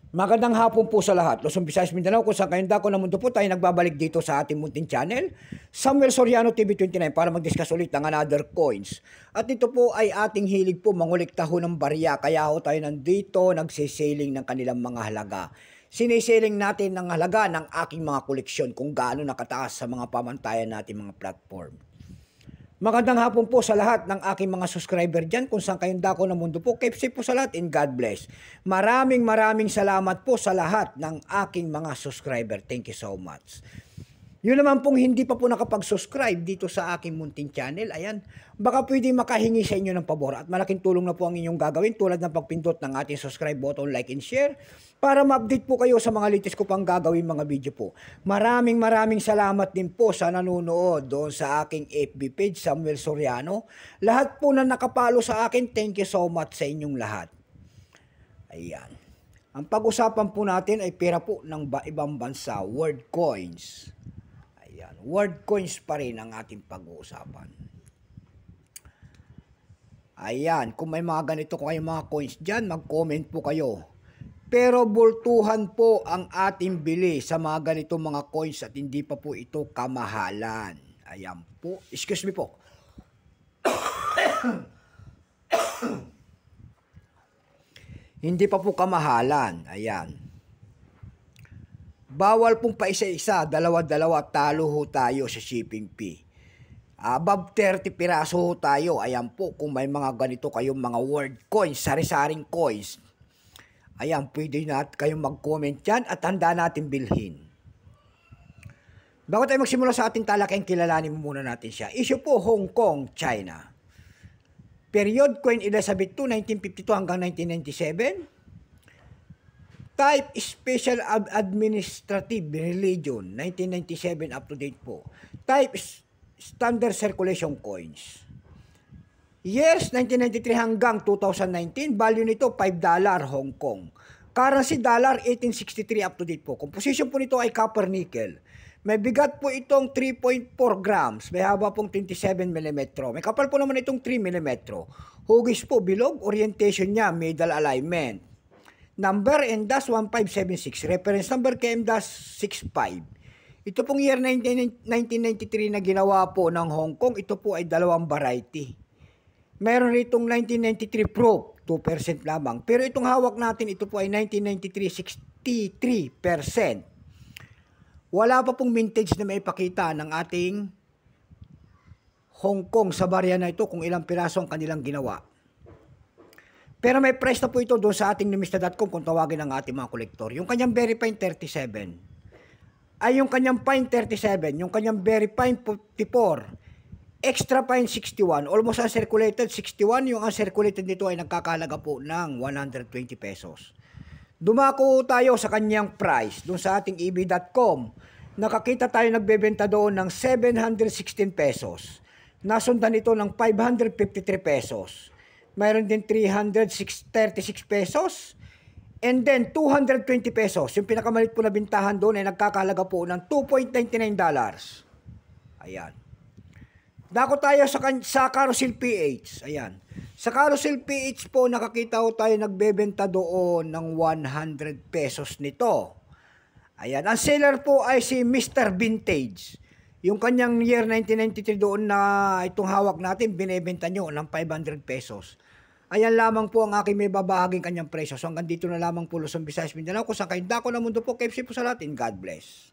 Magandang hapon po sa lahat. Luzon, Visayas, Mindanao, kung saan kayong dako ng mundo po tayo nagbabalik dito sa ating munting channel, Samuel Soriano TV29, para mag-discuss ulit ng another coins. At ito po ay ating hilig po mangolekta ho ng barya, kaya ho tayo nandito nagsisailing ng kanilang mga halaga. Sinisiling natin ng halaga ng aking mga koleksyon kung gaano nakataas sa mga pamantayan natin mga platform. Magandang hapon po sa lahat ng aking mga subscriber dyan kung saan kayong dako ng mundo po. Keep safe po sa lahat and God bless. Maraming salamat po sa lahat ng aking mga subscriber. Thank you so much. Yun naman pong hindi pa po nakapag-subscribe dito sa aking munting channel, ayan, baka pwede makahingi sa inyo ng pabor at malaking tulong na po ang inyong gagawin tulad ng pagpindot ng ating subscribe button, like and share para ma-update po kayo sa mga latest ko pang gagawin mga video po. Maraming salamat din po sa nanonood doon sa aking FB page, Samuel Soriano. Lahat po na nakapalo sa akin, thank you so much sa inyong lahat. Ayan. Ang pag-usapan po natin ay pera po ng ibang bansa, world coins. Word coins pa rin ang ating pag-uusapan. Ayan, kung may mga ganito kayong mga coins dyan, mag-comment po kayo. Pero bultuhan po ang ating bili sa mga ganito mga coins at hindi pa po ito kamahalan. Ayan po, excuse me po. Hindi pa po kamahalan, ayan. Bawal pong pa isa-isa, dalawa-dalawa, talo ho tayo sa shipping fee. Above 30 piraso ho tayo. Ayan po, kung may mga ganito kayong mga word coins, sari-saring coins. Ayan, pwede na kayong mag-comment dyan at handa natin bilhin. Bago tayo magsimula sa ating talakayang, kilalanin muna natin siya. Issue po, Hong Kong, China. Period, Queen Elizabeth II, 1952 hanggang 1997. Type, Special Administrative Religion, 1997 up to date po. Type, Standard Circulation Coins. Years, 1993 hanggang 2019. Value nito, $5 Hong Kong. Currency dollar, 1863 up to date po. Composition po nito ay copper nickel. May bigat po itong 3.4 grams. May haba pong 27 mm. May kapal po naman itong 3 mm. Hugis po, bilog. Orientation niya, middle alignment. Number M-1576. Reference number KM-65. Ito pong year 1993 na ginawa po ng Hong Kong. Ito po ay dalawang variety. Meron itong 1993 proof, 2% lamang. Pero itong hawak natin, ito po ay 1993, 63%. Wala pa pong vintage na may ipakita ng ating Hong Kong sa barya na ito kung ilang piraso ang kanilang ginawa. Pero may price na po ito doon sa ating numista.com kung tawagin ang ating mga kolektor. Yung kanyang very fine 37. Ay yung kanyang fine 37. Yung kanyang very fine 54. Extra fine 61. Almost uncirculated 61. Yung uncirculated nito ay nagkakahalaga po ng 120 pesos. Dumako tayo sa kanyang price doon sa ating eb.com. Nakakita tayo nagbebenta doon ng 716 pesos. Nasundan ito ng 553 pesos. Mayroon din 336 pesos. And then 220 pesos. Yung pinakamalit po na bintahan doon ay nagkakahalaga po ng $2.99. Ayan. Dako tayo sa Carousel PH. Ayan. Sa Carousel PH po nakakita ko tayo nagbebenta doon ng 100 pesos nito. Ayan. Ang seller po ay si Mr. Vintage. Yung kanyang year 1993 doon na itong hawak natin, binebenta nyo ng 500 pesos. Ayan lamang po ang aking may babahaging kanyang presyo. So hanggang dito na lamang po Luzon, Visayas, Mindanao. Kung saan kayong dako ng mundo po, keep safe po sa lahat and God bless.